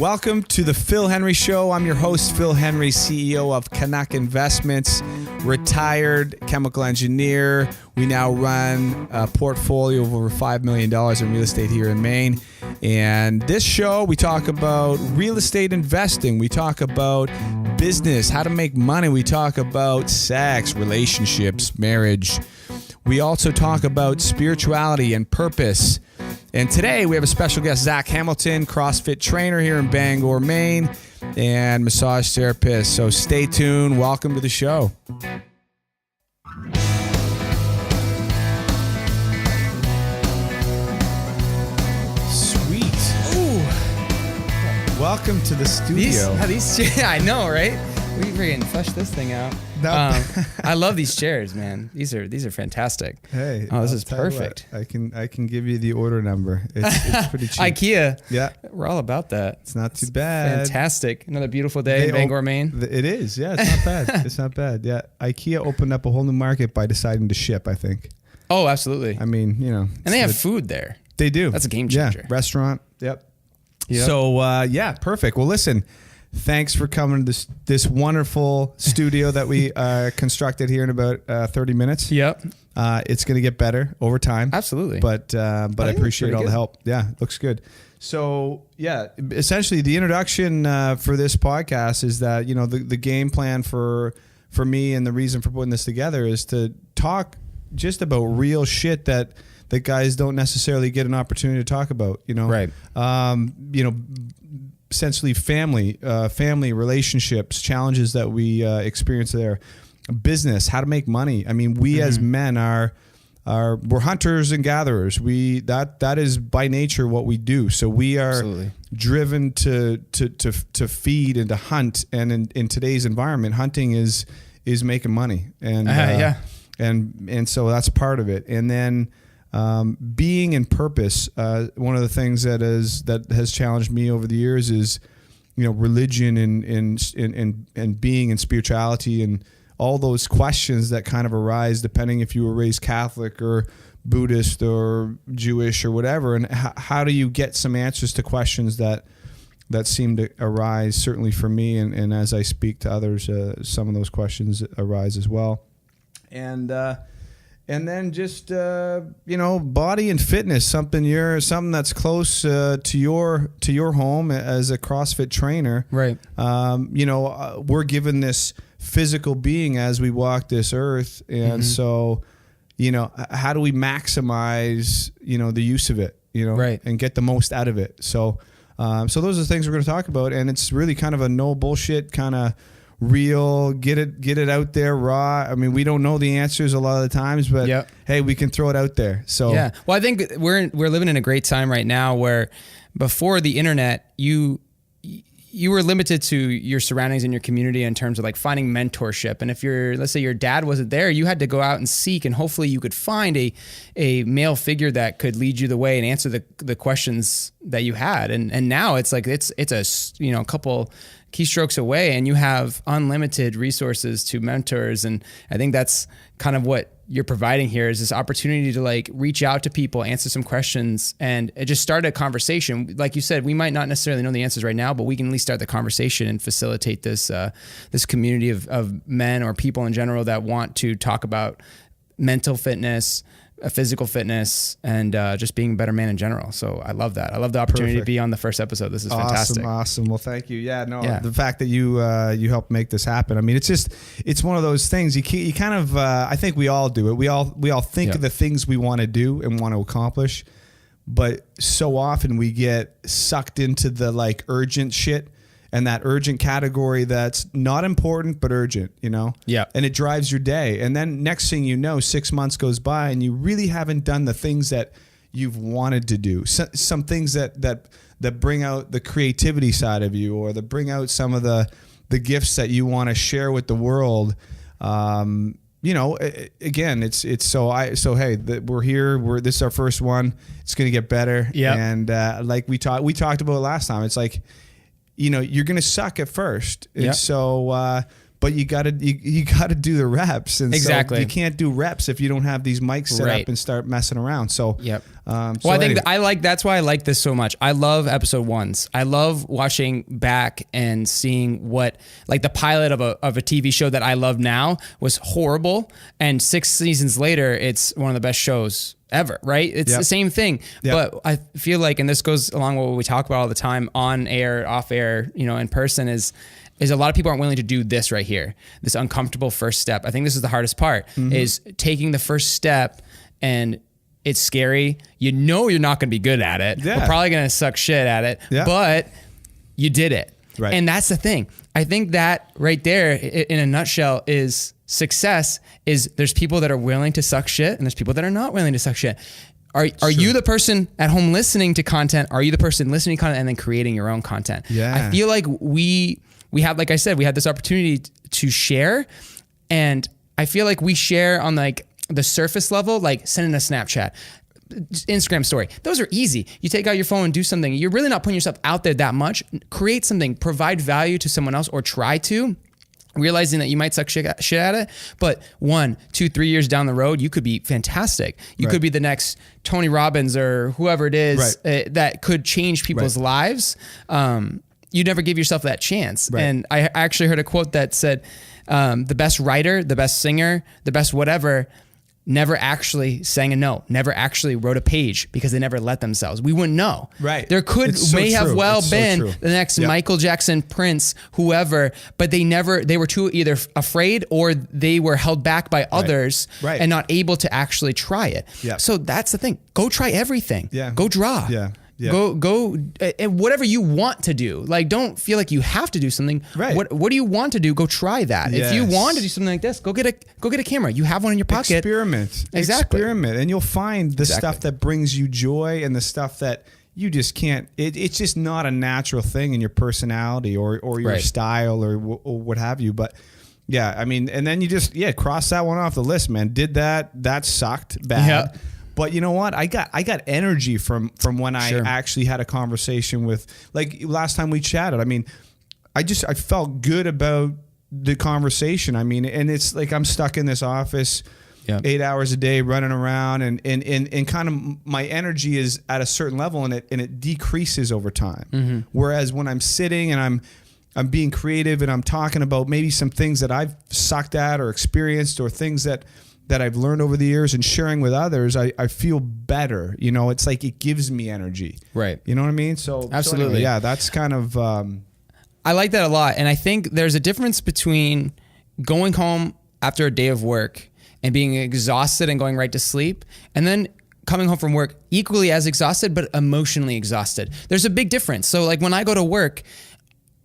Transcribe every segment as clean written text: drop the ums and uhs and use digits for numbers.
Welcome to the Phil Henry Show. I'm your host, Phil Henry, CEO of Canuck Investments, retired chemical engineer. We now run a portfolio of over $5 million in real estate here in Maine. And this show, we talk about real estate investing. We talk about business, how to make money. We talk about sex, relationships, marriage. We also talk about spirituality and purpose. And today we have a special guest, Zach Hamilton, CrossFit trainer here in Bangor, Maine, and massage therapist. So stay tuned. Welcome to the show. Sweet. Ooh. Welcome to the studio. I know, right? We freaking flushed this thing out. I love these chairs, man. These are fantastic. Hey, this is perfect. I can give you the order number. It's pretty cheap. IKEA. Yeah, we're all about that. It's not too bad. Fantastic. Another beautiful day in Bangor, Maine. It is. Yeah, it's not bad. It's not bad. Yeah, IKEA opened up a whole new market by deciding to ship, I think. Oh, absolutely. I mean, you know, and they have food there. They do. That's a game changer. Yeah, restaurant. Yep. So yeah, perfect. Well, listen. Thanks for coming to this wonderful studio that we constructed here in about 30 minutes. Yep. It's going to get better over time. Absolutely. But I appreciate all the help. Yeah, looks good. So yeah, essentially the introduction for this podcast is that, you know, the game plan for me and the reason for putting this together is to talk just about real shit that guys don't necessarily get an opportunity to talk about, you know. Right. You know, essentially family relationships, challenges that we experience there, business, how to make money. I mean, we as men we're hunters and gatherers. That is by nature what we do. So we are Absolutely. Driven to feed and to hunt. And in today's environment, hunting is making money. And and so that's part of it. And then being in purpose, one of the things that has challenged me over the years is, you know, religion and being and spirituality and all those questions that kind of arise depending if you were raised Catholic or Buddhist or Jewish or whatever. And how do you get some answers to questions that seem to arise, certainly for me, and as I speak to others, some of those questions arise as well. And then just you know, body and fitness, something that's close to your home as a CrossFit trainer. Right. You know, we're given this physical being as we walk this earth, and so, you know, how do we maximize, you know, the use of it, you know, right, and get the most out of it? So, so those are the things we're going to talk about, and it's really kind of a no bullshit kind of real, get it out there raw. I mean, we don't know the answers a lot of the times, but hey, we can throw it out there. So yeah, well, I think we're living in a great time right now where before the internet, you were limited to your surroundings and your community in terms of like finding mentorship. And if let's say your dad wasn't there, you had to go out and seek, and hopefully you could find a male figure that could lead you the way and answer the questions that you had. And now it's like, it's a, you know, a couple keystrokes away and you have unlimited resources to mentors. And I think that's kind of what you're providing here, is this opportunity to like reach out to people, answer some questions, and just start a conversation. Like you said, we might not necessarily know the answers right now, but we can at least start the conversation and facilitate this community of men or people in general that want to talk about mental fitness, physical fitness, and just being a better man in general. So I love that. I love the opportunity to be on the first episode. This is fantastic. Awesome. Well, thank you. The fact that you helped make this happen. I mean, it's one of those things you kind of, I think we all do it. We all think of the things we want to do and want to accomplish, but so often we get sucked into the like urgent shit. And that urgent category that's not important but urgent, you know? Yeah. And it drives your day. And then next thing you know, 6 months goes by and you really haven't done the things that you've wanted to do. Some things that bring out the creativity side of you, or that bring out some of the gifts that you want to share with the world. You know, again, it's so hey, we're here. This is our first one. It's going to get better. Yeah. And like we talked about last time, it's like, you know, you're going to suck at first. And so but you gotta do the reps, and exactly. so you can't do reps if you don't have these mics set up and start messing around. So yep. Well, I think that's why I like this so much. I love episode ones. I love watching back and seeing what, like, the pilot of a TV show that I love now was horrible, and 6 seasons later, it's one of the best shows ever, right? It's the same thing. But I feel like, and this goes along with what we talk about all the time on air, off air, in person, is a lot of people aren't willing to do this right here, this uncomfortable first step. I think this is the hardest part, is taking the first step, and it's scary. You're not going to be good at it. We're probably going to suck shit at it, but you did it. Right. And that's the thing. I think that right there, in a nutshell, is success. Is there's people that are willing to suck shit, and there's people that are not willing to suck shit. Are you the person at home listening to content? Are you the person listening to content and then creating your own content? Yeah. I feel like we have, like I said, we have this opportunity to share, and I feel like we share on like the surface level, like sending a Snapchat, Instagram story. Those are easy. You take out your phone and do something. You're really not putting yourself out there that much. Create something, provide value to someone else, or try to, realizing that you might suck shit at it, but 1, 2, 3 years down the road, you could be fantastic. You could be the next Tony Robbins or whoever it is that could change people's lives. You never give yourself that chance. And I actually heard a quote that said, the best writer, the best singer, the best whatever, never actually sang a note, never actually wrote a page, because they never let themselves. We wouldn't know. Right. There may have well been the next Michael Jackson, Prince, whoever, but they were too either afraid or they were held back by others and not able to actually try it. So that's the thing. Go try everything. Go draw. Go and whatever you want to do. Like, don't feel like you have to do something. Right. What do you want to do? Go try that. If you want to do something like this, go get a camera. You have one in your pocket. Experiment. Experiment, and you'll find the stuff that brings you joy and the stuff that you just can't. It's just not a natural thing in your personality or your style or what have you. But yeah, I mean, and then you just cross that one off the list, man. Did that sucked bad. Yeah. But you know what? I got energy from when I actually had a conversation with, like, last time we chatted. I mean, I felt good about the conversation. I mean, and it's like I'm stuck in this office 8 hours a day running around, and kind of my energy is at a certain level, and it decreases over time. Whereas when I'm sitting and I'm being creative and I'm talking about maybe some things that I've sucked at or experienced, or things that I've learned over the years, and sharing with others, I feel better. It's like it gives me energy. Right. You know what I mean? So absolutely. So anyway, that's kind of... I like that a lot. And I think there's a difference between going home after a day of work and being exhausted and going right to sleep, and then coming home from work equally as exhausted, but emotionally exhausted. There's a big difference. So like when I go to work,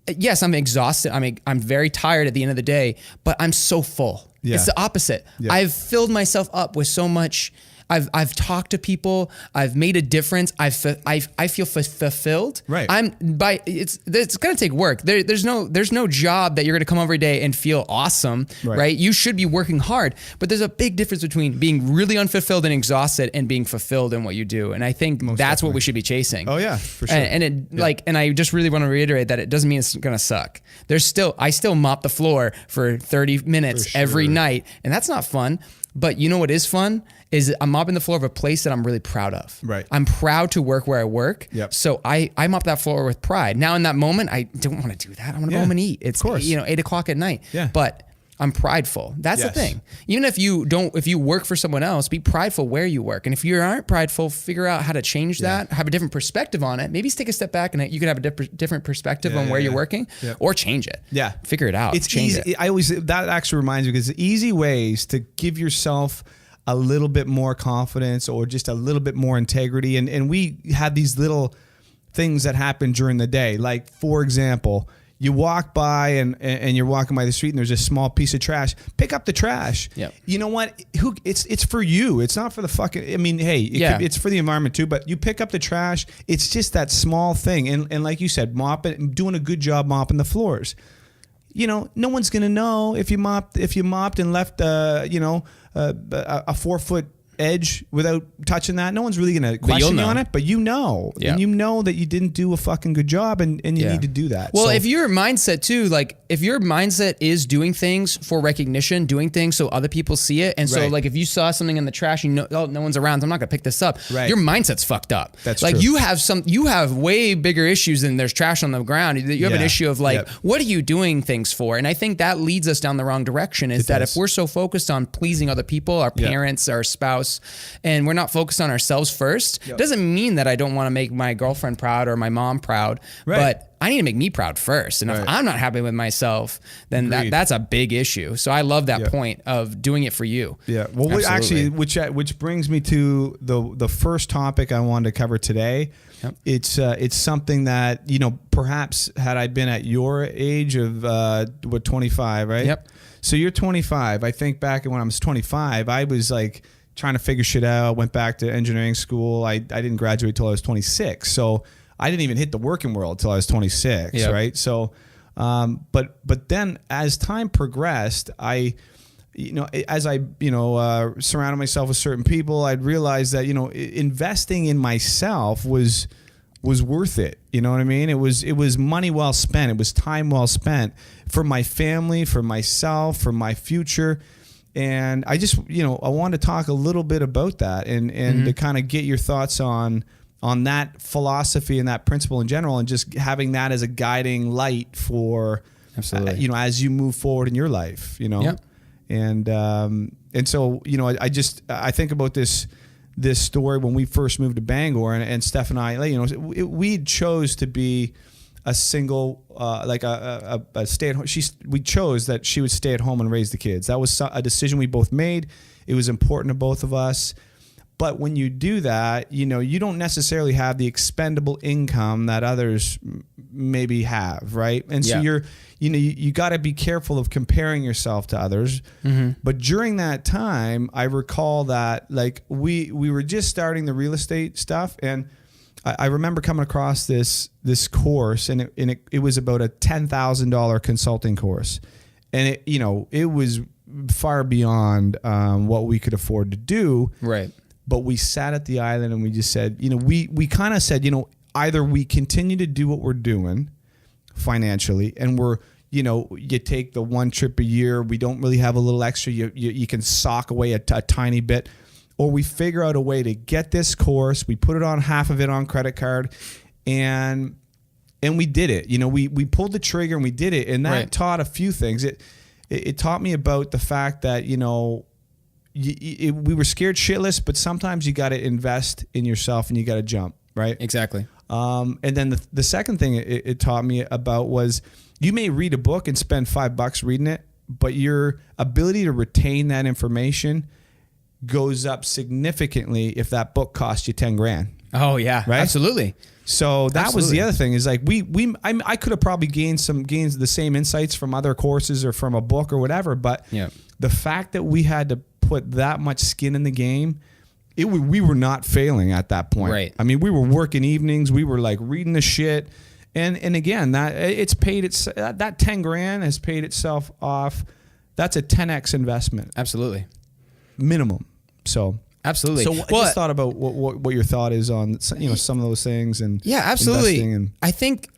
yes, I'm exhausted. I'm very tired at the end of the day, but I'm so full. Yeah. It's the opposite. Yeah. I've filled myself up with so much. I've talked to people. I've made a difference. I feel fulfilled. Right. It's gonna take work. There's no job that you're gonna come every day and feel awesome. Right. You should be working hard, but there's a big difference between being really unfulfilled and exhausted and being fulfilled in what you do. And I think that's what we should be chasing. Oh yeah, for sure. And I just really want to reiterate that it doesn't mean it's gonna suck. I still mop the floor for 30 minutes every night, and that's not fun. But you know what is fun? Is I'm mopping the floor of a place that I'm really proud of. Right. I'm proud to work where I work. Yep. So I mop that floor with pride. Now in that moment, I don't want to do that. I want to go home and eat. It's 8 o'clock at night. Yeah. But I'm prideful. That's the thing. Even if you work for someone else, be prideful where you work. And if you aren't prideful, figure out how to change that, have a different perspective on it. Maybe take a step back and you can have a different perspective on where you're working, or change it. Yeah. Figure it out. It's easy. That actually reminds me, because easy ways to give yourself a little bit more confidence or just a little bit more integrity. And we have these little things that happen during the day. Like, for example, you walk by and you're walking by the street and there's a small piece of trash. Pick up the trash. Yep. You know what? It's for you. It's not for the fucking... I mean, hey, it's for the environment too, but you pick up the trash. It's just that small thing. And like you said, doing a good job mopping the floors. No one's going to know if you mopped and left, a 4-foot edge without touching that. No one's really going to question you on it, but and you know that you didn't do a fucking good job, and you need to do that. Well, if your mindset too, like if your mindset is doing things for recognition, doing things so other people see it, and so like if you saw something in the trash, you know, oh, no one's around, so I'm not going to pick this up. Right. Your mindset's fucked up. That's like true. You have way bigger issues than there's trash on the ground. You have an issue of like, what are you doing things for? And I think that leads us down the wrong direction. Is that if we're so focused on pleasing other people, our parents, our spouse, and we're not focused on ourselves first, it doesn't mean that I don't want to make my girlfriend proud or my mom proud, but I need to make me proud first. And if I'm not happy with myself, then that's a big issue. So I love that point of doing it for you. Yeah. Well, actually, which brings me to the first topic I wanted to cover today. Yep. It's something that, you know, perhaps had I been at your age of 25, right? Yep. So you're 25. I think back when I was 25, I was like trying to figure shit out. Went back to engineering school. I didn't graduate till I was 26. So I didn't even hit the working world till I was 26, right? So, but then as time progressed, as I surrounded myself with certain people, I'd realized that, you know, investing in myself was worth it. You know what I mean? It was money well spent. It was time well spent for my family, for myself, for my future. And I just, I wanted to talk a little bit about that and to kind of get your thoughts on that philosophy and that principle in general, and just having that as a guiding light for, as you move forward in your life, Yep. And so, I think about this story when we first moved to Bangor, and Steph and I, we chose to be a single, a stay at home. We chose that she would stay at home and raise the kids. That was a decision we both made. It was important to both of us. But when you do that, you don't necessarily have the expendable income that others maybe have, right? And so you got to be careful of comparing yourself to others. Mm-hmm. But during that time, I recall that we were just starting the real estate stuff, and I remember coming across this course, and it was about a $10,000 consulting course, and it was far beyond what we could afford to do. Right. But we sat at the island and we just said, we kind of said, either we continue to do what we're doing financially, and we're, you take the one trip a year, we don't really have a little extra, you can sock away a tiny bit, or we figure out a way to get this course, we put it on half of it on credit card, and we did it. We pulled the trigger and we did it, and that taught a few things. It taught me about the fact that, we were scared shitless, but sometimes you got to invest in yourself and you got to jump, right? Exactly. And then the second thing it taught me about was, you may read a book and spend $5 reading it, but your ability to retain that information goes up significantly if that book costs you 10 grand. Oh yeah, right? Absolutely. So that was the other thing, is like I could have probably gained the same insights from other courses or from a book or whatever, but the fact that we had to put that much skin in the game, we were not failing at that point. Right. I mean, we were working evenings, we were like reading the shit, and again, that 10 grand has paid itself off. That's a 10x investment. Absolutely. Minimum. So absolutely. So I just thought about what your thought is on some of those things, and absolutely. I think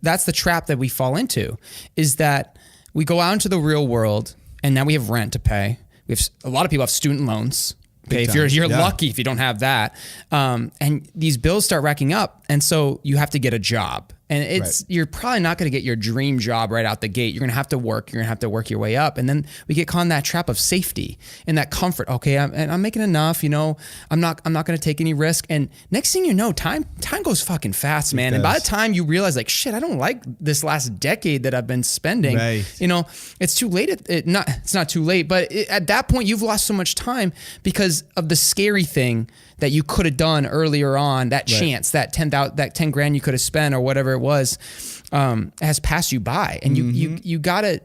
that's the trap that we fall into, is that we go out into the real world, and now we have rent to pay. A lot of people have student loans. Okay, if you're lucky if you don't have that, and these bills start racking up, and so you have to get a job. And you're probably not going to get your dream job right out the gate. You're going to have to work. You're going to have to work your way up. And then we get caught in that trap of safety and that comfort. Okay, I'm making enough. I'm not going to take any risk. And next thing you know, time goes fucking fast, man. And by the time you realize, like, shit, I don't like this last decade that I've been spending. Right. It's too late. It's not too late, but at that point, you've lost so much time because of the scary thing that you could have done earlier on, that chance, that 10 grand you could have spent or whatever it was, has passed you by. And you got to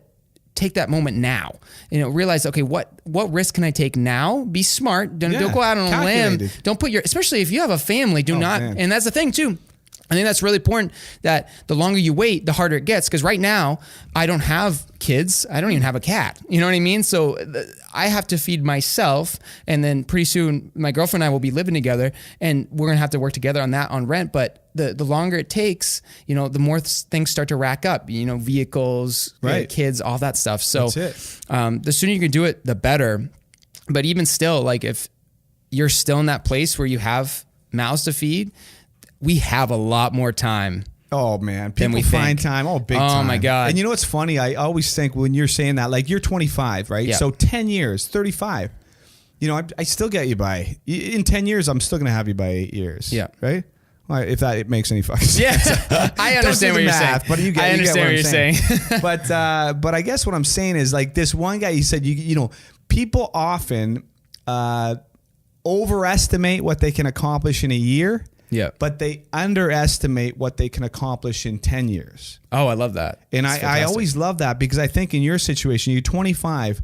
take that moment now. Realize, okay, what risk can I take now? Be smart. Don't go out on a limb. Don't put especially if you have a family, and that's the thing too. I think that's really important, that the longer you wait, the harder it gets. Because right now, I don't have kids. I don't even have a cat. You know what I mean? So I have to feed myself. And then pretty soon, my girlfriend and I will be living together. And we're going to have to work together on that, on rent. But the longer it takes, you know, the more things start to rack up. You know, vehicles, right, kids, all that stuff. So that's it. The sooner you can do it, the better. But even still, like if you're still in that place where you have mouths to feed, we have a lot more time. Oh man, people find time. Oh, big time. Oh my God. And you know what's funny? I always think when you're saying that, like you're 25, right? Yeah. So 10 years, 35. You know, I still get you by, in 10 years, I'm still going to have you by 8 years. Yeah. Right? Well, if it makes any fucking sense. Yeah. I understand what you're saying. But I understand what you're saying. But I guess what I'm saying is like this one guy, he said, you know, people often overestimate what they can accomplish in a year. Yeah. But they underestimate what they can accomplish in 10 years. Oh, I love that. And I always love that, because I think in your situation, you're 25,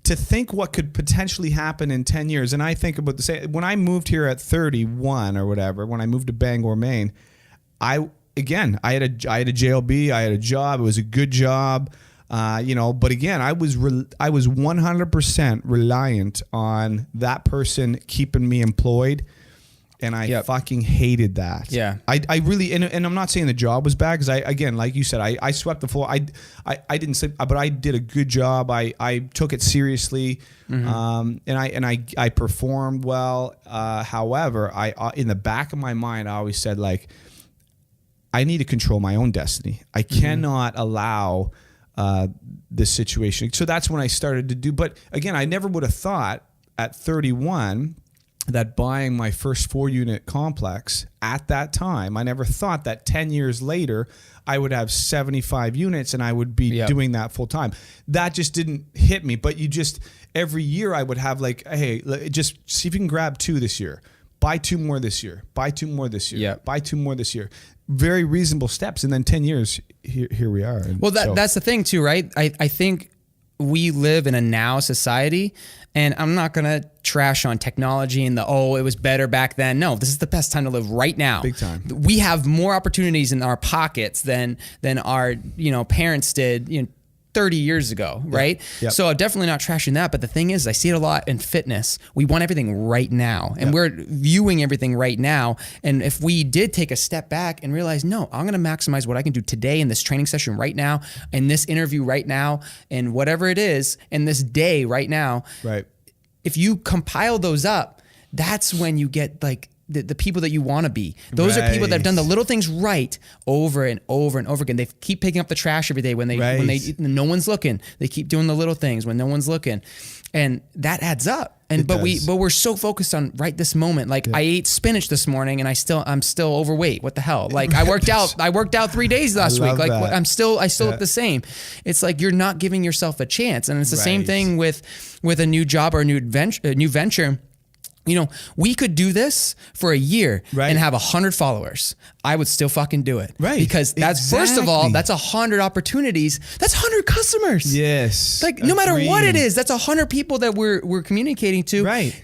to think what could potentially happen in 10 years. And I think about the same, when I moved here at 31 or whatever, when I moved to Bangor, Maine, I had a JLB, I had a job. It was a good job. You know, but again, I was 100% reliant on that person keeping me employed. And I fucking hated that. Yeah. I really, and I'm not saying the job was bad, because again, like you said, I swept the floor. I didn't sleep, but I did a good job. I took it seriously. And I performed well. However, in the back of my mind, I always said, like, I need to control my own destiny. I cannot allow this situation. So that's when I started to do, but again, I never would have thought at 31 that buying my first 4-unit complex at that time, I never thought that 10 years later, I would have 75 units and I would be doing that full time. That just didn't hit me. But every year I would have like, hey, just see if you can grab 2 this year. Buy 2 more this year. Buy 2 more this year. Buy 2 more this year. Very reasonable steps. And then 10 years, here we are. And well, that's the thing too, right? I think we live in a now society, and I'm not going to trash on technology and it was better back then. No, this is the best time to live right now. Big time. We have more opportunities in our pockets than our, parents did, 30 years ago, right? Yep. So I'm definitely not trashing that. But the thing is, I see it a lot in fitness. We want everything right now, and we're viewing everything right now. And if we did take a step back and realize, no, I'm going to maximize what I can do today in this training session right now, in this interview right now, and whatever it is, in this day right now. Right. If you compile those up, that's when you get like the people that you want to be. Those are people that have done the little things right over and over and over again. They keep picking up the trash every day when no one's looking. They keep doing the little things when no one's looking, and that adds up. But we're so focused on right this moment. Like I ate spinach this morning, and I'm still overweight. What the hell? Like I worked out 3 days last week. Like I still look the same. It's like you're not giving yourself a chance, and it's the same thing with a new job or a new venture. We could do this for a year and have 100 followers. I would still fucking do it. Right. Because that's, first of all, that's 100 opportunities. That's 100 customers. Yes. Like no matter what it is, that's 100 people that we're communicating to. Right.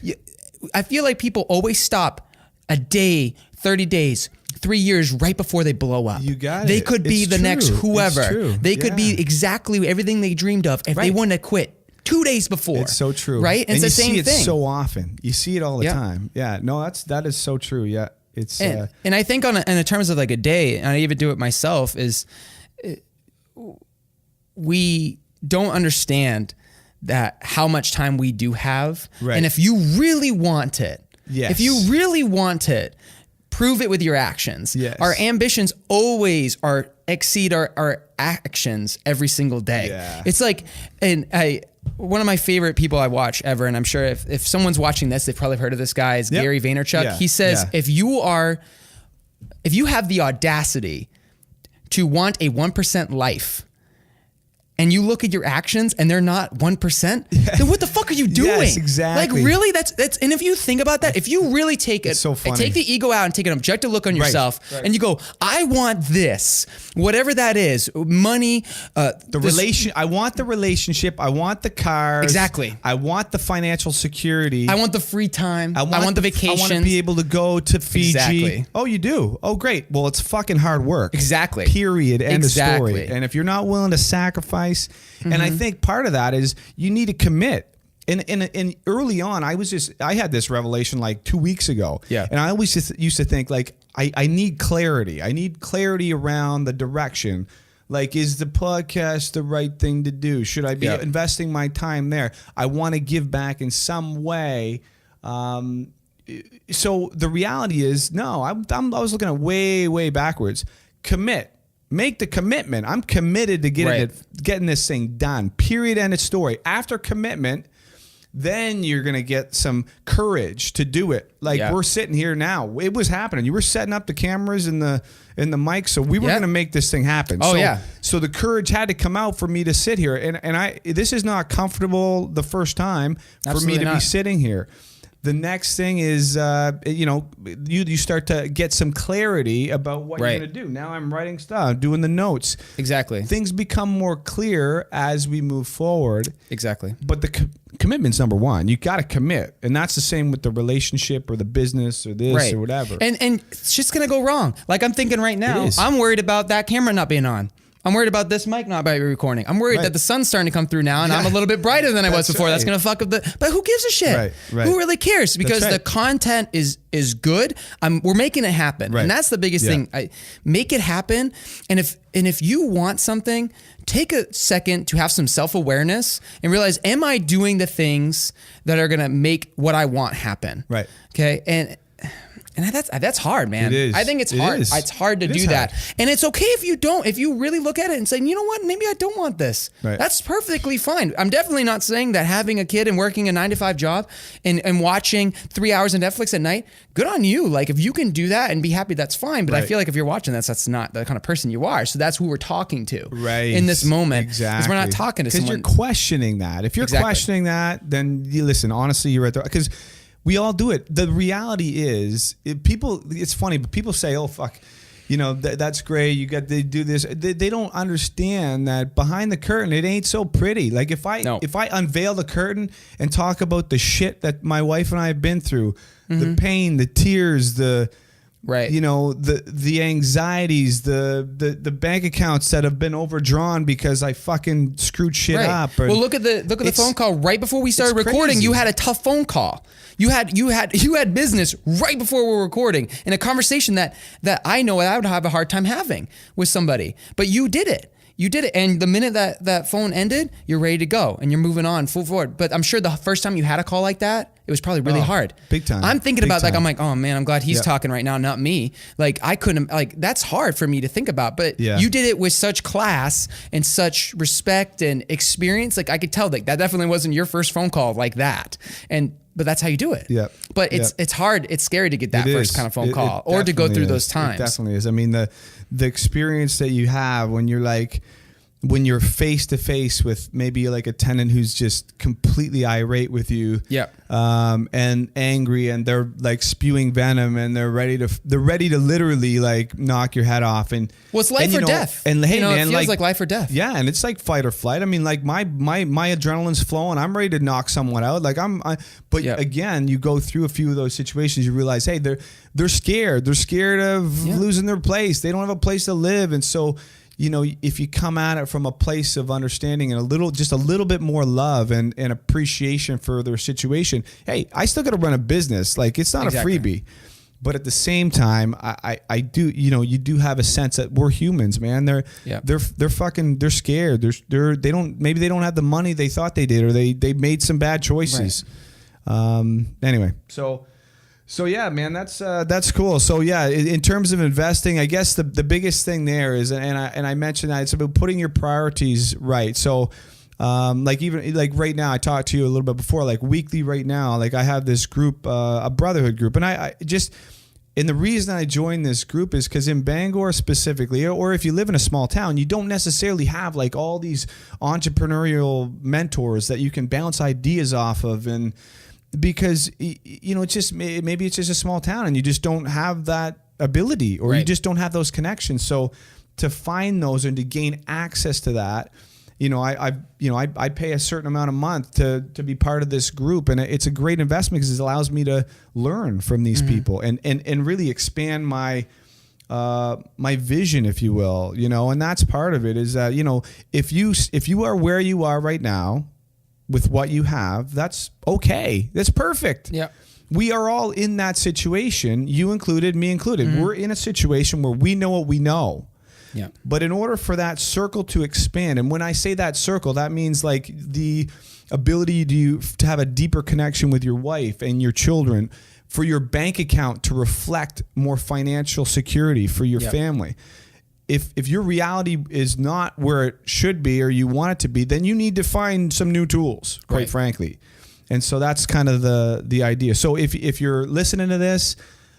I feel like people always stop a day, 30 days, 3 years right before they blow up. You got it. They could be the next whoever. It's true. They could be exactly everything they dreamed of if they wouldn't have quit 2 days before. It's so true. Right? And it's the same thing. You see it so often. You see it all the time. Yeah. No, that is so true. Yeah. It's and I think in the terms of like a day, and I even do it myself, is we don't understand that how much time we do have. Right. And if you really want it, prove it with your actions. Yes. Our ambitions always exceed our actions every single day. Yeah. It's like, one of my favorite people I watch ever, and I'm sure if someone's watching this, they've probably heard of this guy, is Gary Vaynerchuk. Yeah. He says, if you have the audacity to want a 1% life, and you look at your actions and they're not 1%, then what the fuck are you doing? Yes, exactly. Like really, that's, and if you think about that, if you really take it, so funny. take the ego out and take an objective look on yourself and you go, I want this, whatever that is, money, I want the relationship. I want the cars. Exactly. I want the financial security. I want the free time. I want the vacation. I want to be able to go to Fiji. Exactly. Oh, you do? Oh, great. Well, it's fucking hard work. Exactly. Period. End of story. And if you're not willing to sacrifice, and I think part of that is you need to commit. And early on, I had this revelation like 2 weeks ago. Yeah. And I always used to think like, I need clarity. I need clarity around the direction. Like, is the podcast the right thing to do? Should I be investing my time there? I want to give back in some way. So the reality is, no, I was looking at way backwards. Commit. Make the commitment. I'm committed to getting this thing done. Period. End of story. After commitment, then you're going to get some courage to do it. Like we're sitting here now. It was happening. You were setting up the cameras and the mic, so we were going to make this thing happen. So the courage had to come out for me to sit here. And this is not comfortable the first time for me to be sitting here. The next thing is, you start to get some clarity about what you're going to do. Now I'm writing stuff, doing the notes. Exactly. Things become more clear as we move forward. Exactly. But the commitment's number one. You got to commit. And that's the same with the relationship or the business or this or whatever. And it's just going to go wrong. Like I'm thinking right now, I'm worried about that camera not being on. I'm worried about this mic not be recording. I'm worried that the sun's starting to come through now and I'm a little bit brighter than I was before. That's going to fuck up but who gives a shit? Who really cares? Because the content is good. We're making it happen. And that's the biggest thing. Make it happen. And if you want something, take a second to have some self-awareness and realize, am I doing the things that are going to make what I want happen? Right. Okay. And that's hard, man. It is. I think it's hard. It's hard to do that. And it's okay if you don't. If you really look at it and say, you know what, maybe I don't want this. That's perfectly fine. I'm definitely not saying that having a kid and working a 9-to-5 job and watching 3 hours of Netflix at night, good on you. Like if you can do that and be happy, that's fine. But I feel like if you're watching that's not the kind of person you are. So that's who we're talking to in this moment. Exactly. Because we're not talking to someone. Because you're questioning that. If you're questioning that, then you listen, honestly, you're right there. Because we all do it. The reality is, it's funny, but people say, oh, fuck, that's great. They do this. They don't understand that behind the curtain, it ain't so pretty. Like if I unveil the curtain and talk about the shit that my wife and I have been through, the pain, the tears, the anxieties, the bank accounts that have been overdrawn because I fucking screwed shit up. Well, look at the phone call right before we started recording. You had a tough phone call. You had business right before we were recording in a conversation that I know I would have a hard time having with somebody, but you did it. You did it. And the minute that phone ended, you're ready to go and you're moving on full forward. But I'm sure the first time you had a call like that, it was probably really hard. Big time. I'm thinking about I'm like, oh man, I'm glad he's talking right now, not me. Like I couldn't, that's hard for me to think about, but you did it with such class and such respect and experience. Like I could tell that definitely wasn't your first phone call like that. But that's how you do it. Yeah. But it's hard. It's scary to get that first kind of phone call or to go through those times. It definitely is. I mean, the experience that you have when you're face to face with maybe like a tenant who's just completely irate with you, and angry, and they're like spewing venom, and they're ready to literally like knock your head off. And it's life or death. And hey, man, it feels like life or death. Yeah, and it's like fight or flight. I mean, like my adrenaline's flowing. I'm ready to knock someone out. Like again, you go through a few of those situations, you realize, hey, they're scared. They're scared of losing their place. They don't have a place to live, and so. If you come at it from a place of understanding and just a little bit more love and appreciation for their situation, hey, I still got to run a business. Like it's not a freebie, but at the same time, I do, you do have a sense that we're humans, man. They're scared. They don't have the money they thought they did, or they made some bad choices. Right. Anyway, So yeah, man, that's cool. So yeah, in terms of investing, I guess the biggest thing there is, and I mentioned that it's about putting your priorities right. So, like right now, I talked to you a little bit before, like weekly right now, like I have this group, a brotherhood group, and I just And the reason I joined this group is because in Bangor specifically, or if you live in a small town, you don't necessarily have like all these entrepreneurial mentors that you can bounce ideas off of. And because, you know, it's just, maybe it's just a small town and you just don't have that ability, or you just don't have those connections. So to find those and to gain access to that, you know, I pay a certain amount a month to be part of this group, and it's a great investment because it allows me to learn from these people and really expand my my vision, if you will, you know. And that's part of it, is that, you know, if you are where you are right now with what you have, that's okay. That's perfect. Yeah. We are all in that situation, you included, me included. We're in a situation where we know what we know. Yeah. But in order for that circle to expand, and when I say that circle, that means like the ability to have a deeper connection with your wife and your children, for your bank account to reflect more financial security for your family. If your reality is not where it should be or you want it to be, then you need to find some new tools, quite frankly. And so that's kind of the idea. So if you're listening to this,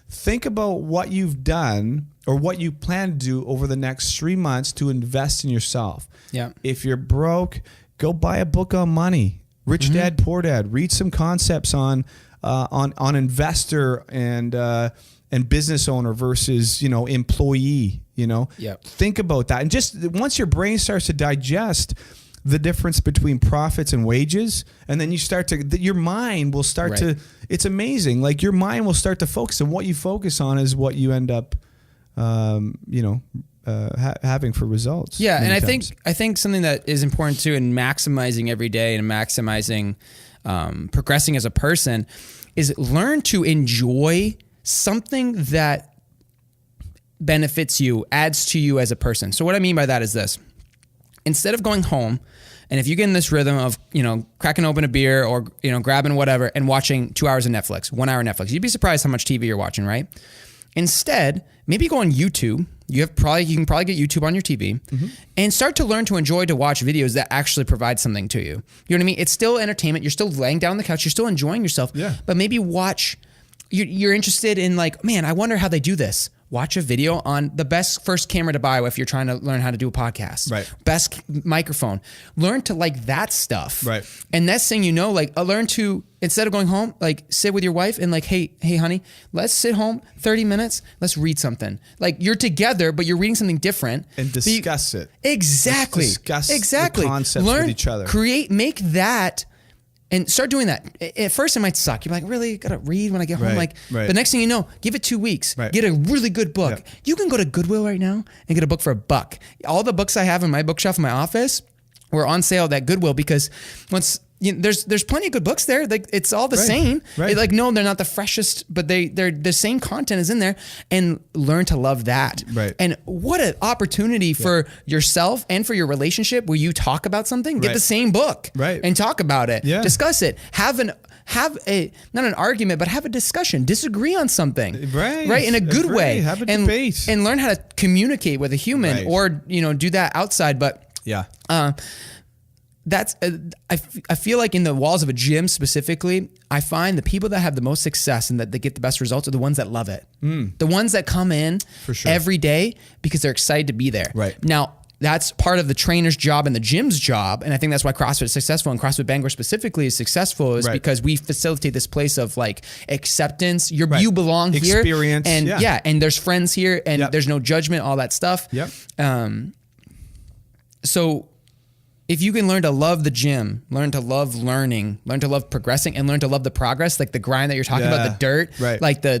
think about what you've done or what you plan to do over the next 3 months to invest in yourself. Yeah. If you're broke, go buy a book on money. Rich Dad, Poor Dad. Read some concepts on investor and business owner versus, you know, employee, you know. Yep. Think about that. And just once your brain starts to digest the difference between profits and wages, and then you start to, your mind will start to, it's amazing. Like your mind will start to focus, and what you focus on is what you end up, you know, having for results. Yeah. And I think something that is important too in maximizing every day and maximizing, progressing as a person, is learn to enjoy something that benefits you, adds to you as a person. So what I mean by that is this: instead of going home, and if you get in this rhythm of, you know, cracking open a beer or, you know, grabbing whatever and watching 2 hours of Netflix, 1 hour Netflix, you'd be surprised how much TV you're watching, right? Instead, maybe go on YouTube. You can probably get YouTube on your TV and start to learn to enjoy to watch videos that actually provide something to you. You know what I mean? It's still entertainment. You're still laying down on the couch. You're still enjoying yourself. Yeah. But maybe watch. You're interested in, like, man, I wonder how they do this. Watch a video on the best first camera to buy if you're trying to learn how to do a podcast. Right. Best microphone. Learn to like that stuff. Right. And next thing you know, like, learn to, instead of going home, like, sit with your wife and like, hey, honey, let's sit home 30 minutes. Let's read something. Like, you're together, but you're reading something different. And discuss it. Exactly. Let's discuss the concepts with each other. Make that. And start doing that. At first, it might suck. You're like, really? Gotta read when I get home? The next thing you know, give it 2 weeks. Get a really good book. Yep. You can go to Goodwill right now and get a book for $1. All the books I have in my bookshelf in my office were on sale at Goodwill, because once, you know, there's plenty of good books there. Like, it's all the same. Like, no, they're not the freshest, but they're the same content is in there. And learn to love that. And what an opportunity for yourself and for your relationship, where you talk about something. Get the same book and talk about it. Discuss it. Have a not an argument, but have a discussion. Disagree on something. Right. In a good way. Have a debate. And learn how to communicate with a human, or, you know, do that outside. But that's I feel like in the walls of a gym specifically, I find the people that have the most success and that they get the best results are the ones that love it. The ones that come in every day because they're excited to be there. Now, that's part of the trainer's job and the gym's job, and I think that's why CrossFit is successful, and CrossFit Bangor specifically is successful, is because we facilitate this place of like acceptance. You belong here, experience, and and there's friends here, and there's no judgment, all that stuff. So if you can learn to love the gym, learn to love learning, learn to love progressing, and learn to love the progress, like the grind that you're talking about, the dirt, like the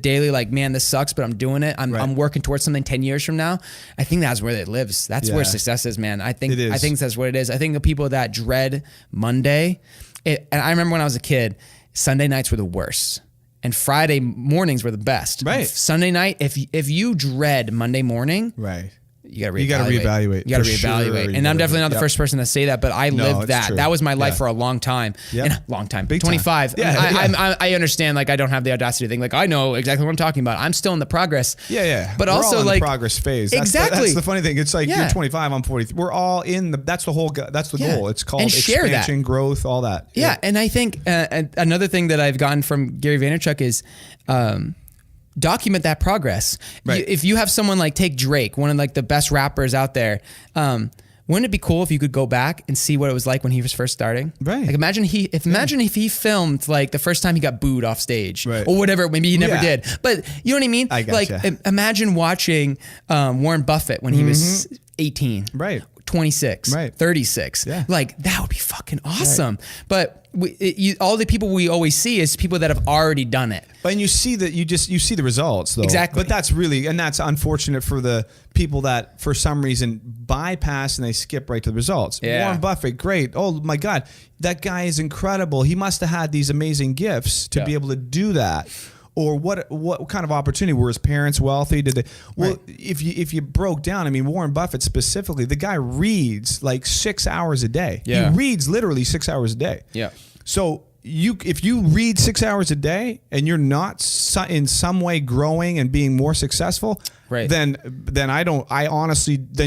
daily, like, man, this sucks, but I'm doing it. I'm working towards something 10 years from now. I think that's where it lives. That's where success is, man. I think that's what it is. I think the people that dread Monday, and I remember when I was a kid, Sunday nights were the worst. And Friday mornings were the best. Sunday night, if you dread Monday morning, you got to reevaluate. You got to reevaluate. And I'm definitely not the first person to say that, but I lived that. True. That was my life for a long time. And a long time. Big 25. Time. I understand, like, I don't have the audacity to think, like, I know exactly what I'm talking about. I'm still in the progress. But we're also, all in like, the progress phase. That's the funny thing. It's like you're 25, I'm 40. We're all in that's the goal. It's called expansion, growth, all that. And I think another thing that I've gotten from Gary Vaynerchuk is, document that progress. Right. If you have someone like, take Drake, one of like the best rappers out there, wouldn't it be cool if you could go back and see what it was like when he was first starting? Right. Like imagine if he filmed like the first time he got booed off stage, right, or whatever. Maybe he never did, but you know what I mean? I gotcha. Like imagine watching Warren Buffett when he was 18, right, 26, right, 36. Yeah. Like that would be fucking awesome. Right. But all the people we always see is people that have already done it. And you see that you see the results though. Exactly. But that's unfortunate for the people that for some reason bypass and they skip right to the results. Yeah. Warren Buffett, great. Oh my God, that guy is incredible. He must have had these amazing gifts to be able to do that. Or what kind of opportunity? Were his parents wealthy? Did they? Well, right. if you broke down, I mean, Warren Buffett specifically, the guy reads like 6 hours a day. Yeah. He reads literally 6 hours a day. Yeah. So if you read 6 hours a day and you're not in some way growing and being more successful, right, then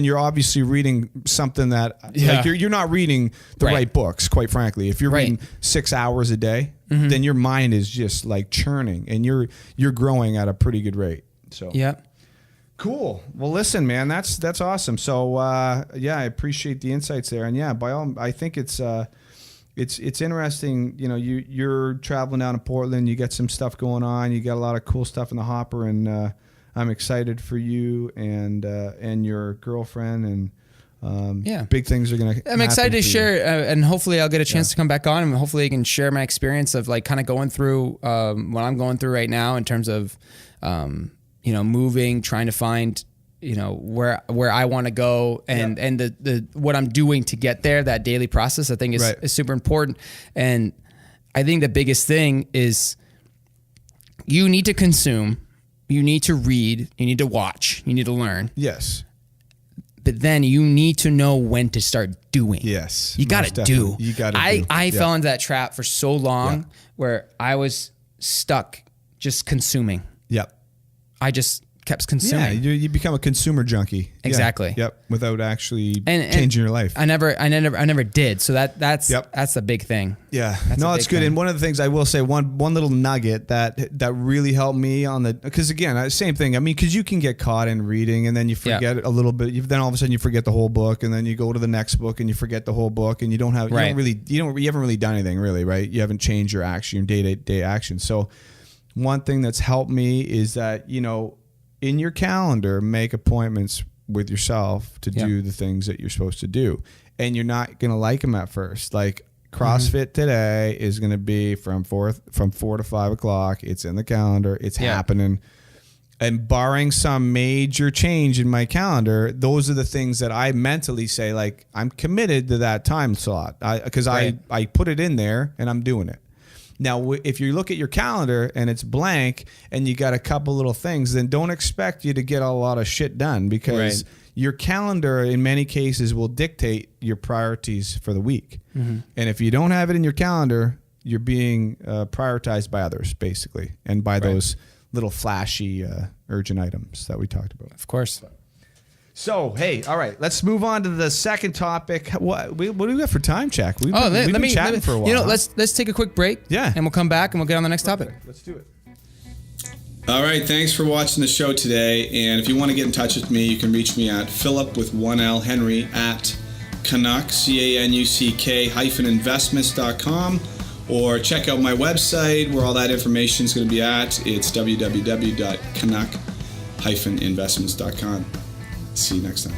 you're obviously reading something that like you're not reading the right books, quite frankly. If you're reading 6 hours a day, then your mind is just like churning and you're growing at a pretty good rate. So cool. Well, listen, man, that's awesome. So I appreciate the insights there, and I think it's interesting. You know, you're traveling down to Portland. You got some stuff going on. You got a lot of cool stuff in the hopper, and I'm excited for you and your girlfriend, and big things are gonna. I'm excited to share, and hopefully I'll get a chance to come back on, and hopefully I can share my experience of like kind of going through what I'm going through right now in terms of moving, trying to find where I want to go, and the what I'm doing to get there. That daily process I think is super important, and I think the biggest thing is you need to consume, you need to read, you need to watch, you need to learn. Yes. But then you need to know when to start doing. Yes. You got to do. You got to do. I fell into that trap for so long where I was stuck just consuming. Yep. I just kept consuming. Yeah, you become a consumer junkie. Exactly. Yeah. Yep. Without actually changing your life. I never did. So that's the big thing. Yeah. That's good. And one of the things I will say, one little nugget that really helped me because again, same thing. I mean, because you can get caught in reading and then you forget a little bit. Then all of a sudden you forget the whole book, and then you go to the next book and you forget the whole book, and you haven't really done anything really, right? You haven't changed your action, your day-to-day action. So one thing that's helped me is that, in your calendar, make appointments with yourself to do the things that you're supposed to do. And you're not going to like them at first. Like CrossFit today is going to be from 4 to 5 o'clock. It's in the calendar. It's happening. And barring some major change in my calendar, those are the things that I mentally say, like, I'm committed to that time slot. Because I put it in there and I'm doing it. Now, if you look at your calendar and it's blank and you got a couple little things, then don't expect you to get a lot of shit done, because your calendar in many cases will dictate your priorities for the week. And if you don't have it in your calendar, you're being prioritized by others, basically, and by those little flashy urgent items that we talked about. Of course. So, hey, all right, let's move on to the second topic. What do we got for time check? We've been chatting for a while. Let's take a quick break. Yeah. And we'll come back and we'll get on the next topic. Let's do it. All right, thanks for watching the show today. And if you want to get in touch with me, you can reach me at Philip with 1L Henry at Canuck, CANUCK-investments.com, or check out my website where all that information is going to be at. It's www.canuck-investments.com. See you next time.